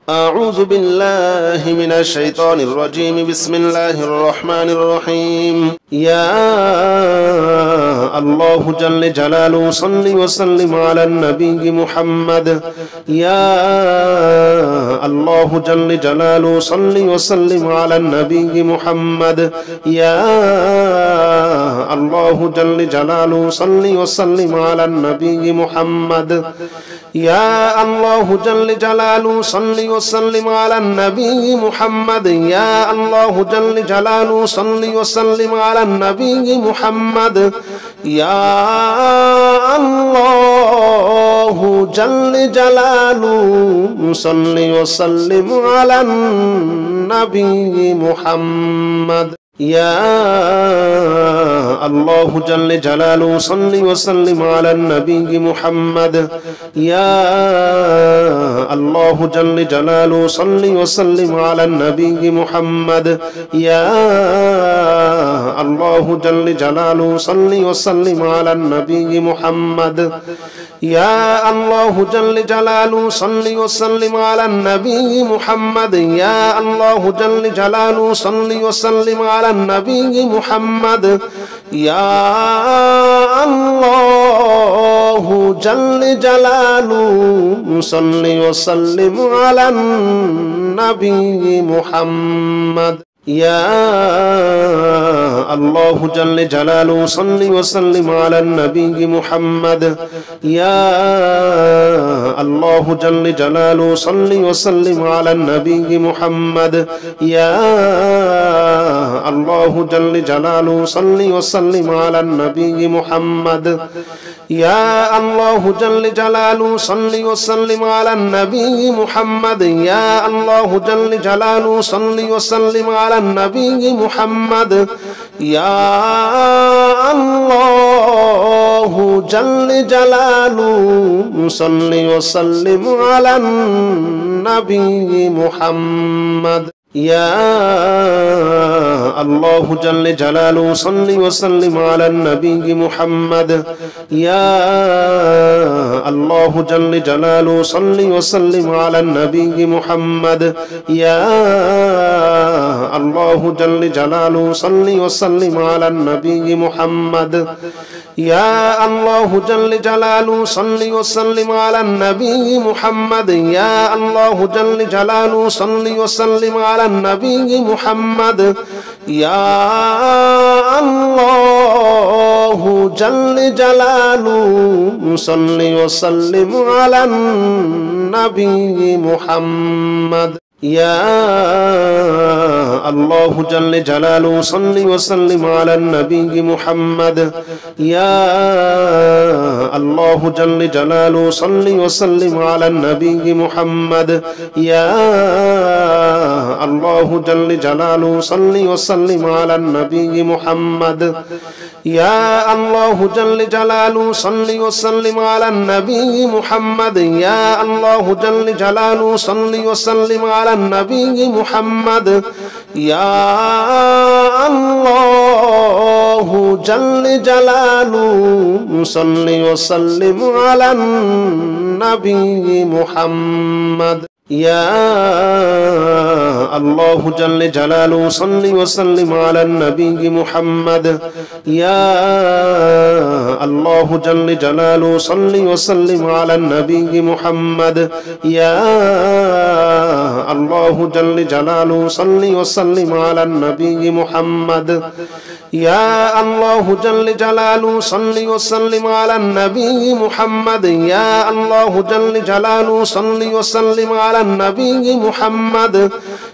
أعوذ بالله من الشيطان الرجيم. بسم الله الرحمن الرحيم. يا الله جل جلاله صل وسلم على النبي محمد. يا الله جل جلاله صل وسلم على النبي محمد. يا الله جل جلاله صل وسلم على النبي محمد. يا الله جل جلاله صل وسلم على النبي محمد. يا الله جل جلاله صل وسلم على النبي محمد. يا الله جل جلاله صل وسلم على النبي محمد. يا الله جل جلاله صل وسلم على النبي محمد. يا الله جل جلاله صل وسلم على النبي محمد. يا الله جل جلاله صل وسلم على النبي محمد. يا الله جل جلاله صل وسلم على النبي محمد. يا الله جل جلاله صل وسلم على النبي محمد. يا الله جل جلاله صل وسلم على النبي محمد. يا الله جل جلاله صل وسلم على النبي محمد. يا الله جل جلاله صل وسلم على النبي محمد. يا الله جل جلاله صل وسلم على النبي محمد. يا الله جل جلاله صل وسلم على النبي محمد. يا الله جل جلاله صل وسلم على النبي محمد. يا الله جل جلاله صل وسلم على النبي محمد. يا الله جل جلاله صل وسلم على النبي محمد. يا الله جل جلاله صل وسلم على النبي محمد. يا الله جل جلاله صل وسلم على النبي محمد. يا الله جل جلاله صل وسلم على النبي محمد. يا الله جل جلاله صل وسلم على النبي محمد. يا الله جل جلاله صل وسلم على النبي محمد. يا الله جل جلاله صل وسلم على النبي محمد. يا الله جل جلاله صل وسلم على النبي محمد. يا الله جل جلاله صل وسلم على النبي محمد. يا الله جل جلاله صل وسلم على النبي محمد. يا الله جل جلاله صل وسلم على النبي محمد. يا الله جل جلاله صل وسلم على النبي محمد. يا الله جل جلاله صل وسلم على النبي محمد. يا الله جل جلاله صل وسلم على النبي محمد. يا الله جل جلاله صل وسلم على النبي محمد. يا الله جل جلاله صل وسلم على النبي محمد. يا الله جل جلاله صل وسلم على النبي محمد.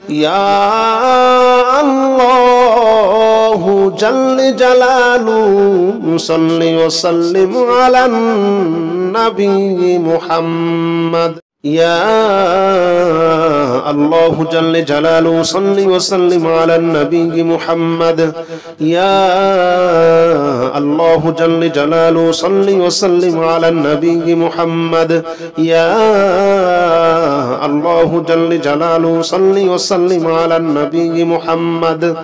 يا الله جل جلاله صل وسلم على النبي محمد. يا الله جل جلاله صل وسلم على النبي محمد. يا الله جل جلاله صل وسلم على النبي محمد. يا الله جل جلاله صل وسلم على النبي محمد.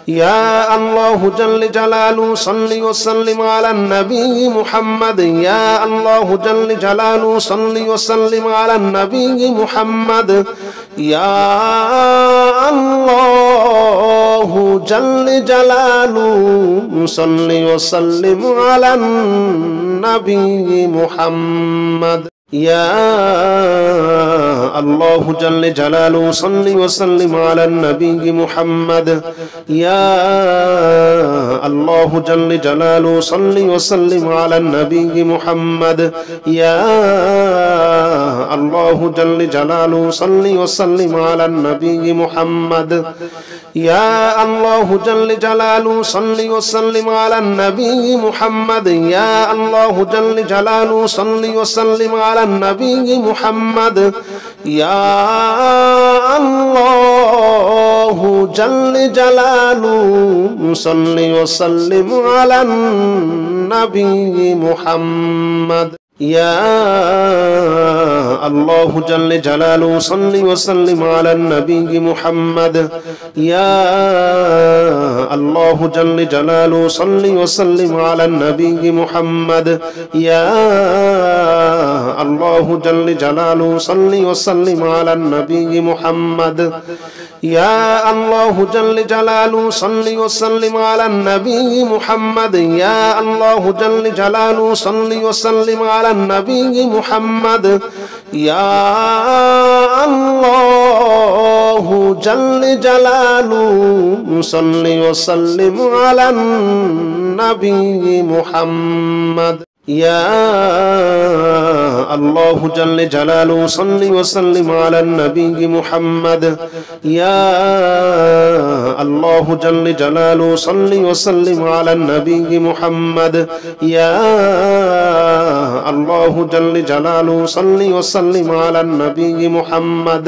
يا الله جل جلاله صل وسلم على النبي محمد. يا الله جل جلاله صل وسلم على النبي محمد. ইয়া আল্লাহু জাল্লে জালালু সাল্লি ওয়া সাল্লিম আলান নবী মুহাম্মদ ইয়া আল্লাহু জাল্লে জালালু সাল্লি ওয়া সাল্লিম আলান নবী মুহাম্মদ ইয়া আল্লাহু জাল্লে জালালু সাল্লি ওয়া সাল্লিম আলান নবী মুহাম্মদ ইয়া আল্লাহু জাল্লে জালালু সাল্লি ওয়া সাল্লিম আলান নবী মুহাম্মদ ইয়া আল্লাহু জাল্লে জালালু সাল্লি ওয়া সাল্লিম আলান নবী মুহাম্মদ ইয়া আল্লাহু জাল্লে জালালু সাল্লি ওয়া সাল্লিম আলান নবী মুহাম্মদ ইয়া আল্লাহু জাল্লে জালালু সাল্লি ওয়া সাল্লিম আলান নবী মুহাম্মদ ইয়া আল্লাহু জাল্লে জালালু সাল্লি ওয়া সাল্লিম আলান নবী মুহাম্মদ ইয়া আল্লাহু জাল্লে জালালু সাল্লি ওয়া সাল্লিম আলান নবী মুহাম্মদ ইয়া আল্লাহু জাল্লে জালালু সাল্লি ওয়া সাল্লিম আলান নবী মুহাম্মদ ইয়া আল্লাহু জাল্লে জালালু সাল্লি ওয়া সাল্লিম আলান নবী মুহাম্মদ ইয়া আল্লাহু জাল্লে জালালু সাল্লি ওয়া সাল্লিম আলান নবী মুহাম্মদ ইয়া আল্লাহু জাল্লে জালালু সাল্লি ওয়া সাল্লিম আলান নবী মুহাম্মদ ইয়া আল্লাহু জাল্লে জালালু সাল্লি ওয়া সাল্লিম আলান নবী মুহাম্মদ ইয়া আল্লাহু জাল্লে জালালু সাল্লি ওয়া সাল্লিম আলান নবী মুহাম্মদ ইয়া আল্লাহু জাল্লে জালালু সাল্লি ওয়া সাল্লিম আলান নবী মুহাম্মদ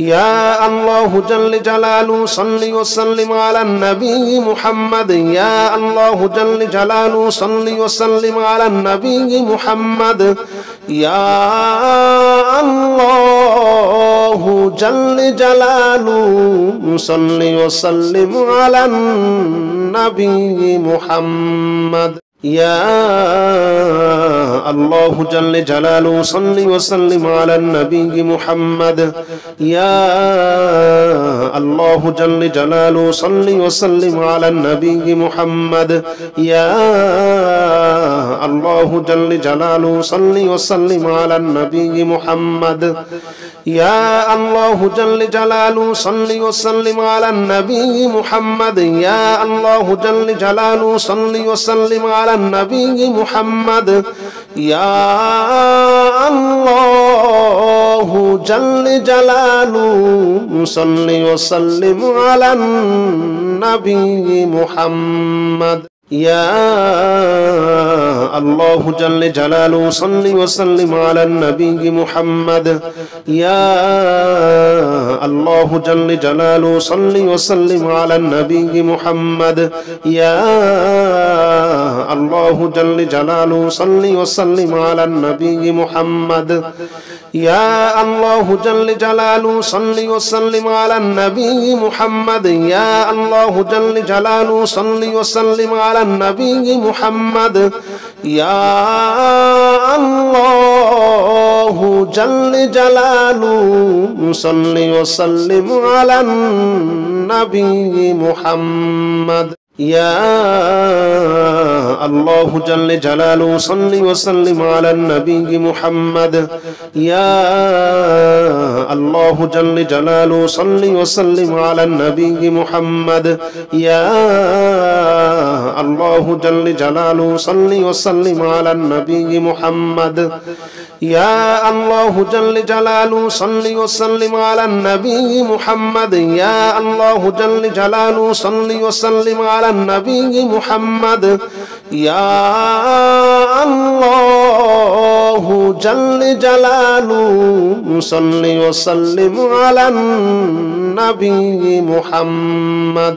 ইয়া আল্লাহু জাল্লে জালালু সাল্লি ওয়া সাল্লিম আলান নবী মুহাম্মদ ইয়া আল্লাহু জাল্লে জালালু সাল্লি ওয়া সাল্লিম আলান নবী মুহাম্মদ ইয়া আল্লাহু জাল্লে জালালু সাল্লি ওয়া সাল্লিম আলান নবী মুহাম্মদ ইয়া আল্লাহু জাল্লে জালালু সাল্লি ওয়া সাল্লিম আলান নবী মুহাম্মদ ইয়া আল্লাহু জাল্লে জালালু সাল্লি ওয়া সাল্লিম আলান নবী মুহাম্মদ ইয়া আল্লাহু জাল্লে জালালু সাল্লি ওয়া সাল্লিম আলান নবী মুহাম্মদ ইয়া আল্লাহু জাল্লে জালালু সাল্লি ওয়া সাল্লিম আলান নবী মুহাম্মদ ইয়া আল্লাহু জাল্লে জালালু সাল্লি ওয়া সাল্লিম আলান নবী মুহাম্মদ ইয়া আল্লাহু জাল্লে জালালু সাল্লি ওয়া সাল্লিম আলান নবী মুহাম্মদ ইয়া আল্লাহু জাল্লে জালালু সাল্লি ওয়া সাল্লিম আলান নবী মুহাম্মদ ইয়া আল্লাহু জাল্লে জালালু সাল্লি ওয়া সাল্লিম আলান নবী মুহাম্মদ ইয়া আল্লাহু জাল্লে জালালু সাল্লি ওয়া সাল্লিম আলান নবী মুহাম্মদ ইয়া আল্লাহু জাল্লে জালালু সাল্লি ওয়া সাল্লিম আলান নবী মুহাম্মদ ইয়া আল্লাহু জাল্লে জালালু সাল্লি ওয়া সাল্লিম আলান নবী মুহাম্মদ ইয়া আল্লাহু জাল্লে জালালু সাল্লি ওয়া সাল্লিম আলান নবী মুহাম্মদ ইয়া আল্লাহু জাল্লে জালালু সাল্লি ওয়া সাল্লিম আলান নবী মুহাম্মদ ইয়া আল্লাহু জাল্লে জালালু সাল্লি ওয়া সাল্লিম আলান নবী মুহাম্মদ ইয়া আল্লাহু জাল্লে জালালু সাল্লি ওয়া সাল্লিম আলান নবী মুহাম্মদ ইয়া আল্লাহু জাল্লে জালালু সাল্লি ওয়া সাল্লিম আলান নবী মুহাম্মদ ইয়া আল্লাহু জাল্লে জালালু সাল্লি ওয়া সাল্লিম আলান নবী মুহাম্মদ ইয়া আল্লাহু জাল্লে জালালু সাল্লি ওয়া সাল্লিম আলান নবী মুহাম্মদ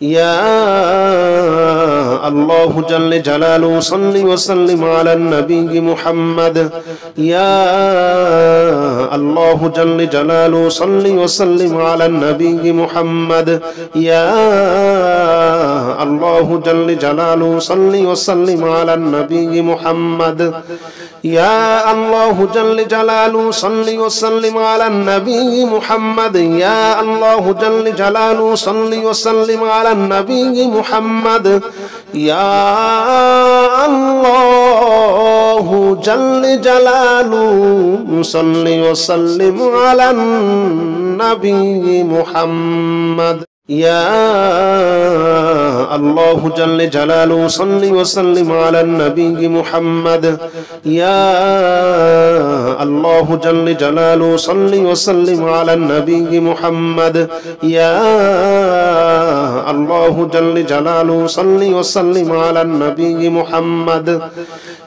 يا الله جل جلاله صل وسلم على النبي محمد يا الله جل جلاله صل وسلم على النبي محمد يا الله جل جلاله صل وسلم على النبي محمد يا الله جل جلاله صل وسلم على النبي محمد يا الله جل جلاله صل وسلم على النبي محمد يا الله جل جلاله صل وسلم على النبي محمد يا الله جل جلاله صل وسلم على النبي محمد يا الله جل جلاله صل وسلم على النبي محمد يا الله جل جلاله صل وسلم على النبي محمد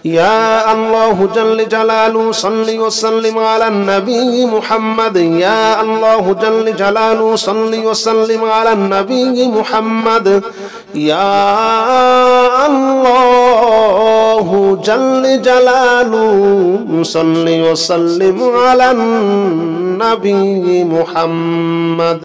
يا الله جل جلاله صل وسلم على النبي محمد يا الله جل جلاله صل وسلم على النبي محمد يا الله جل جلاله صل وسلم على النبي محمد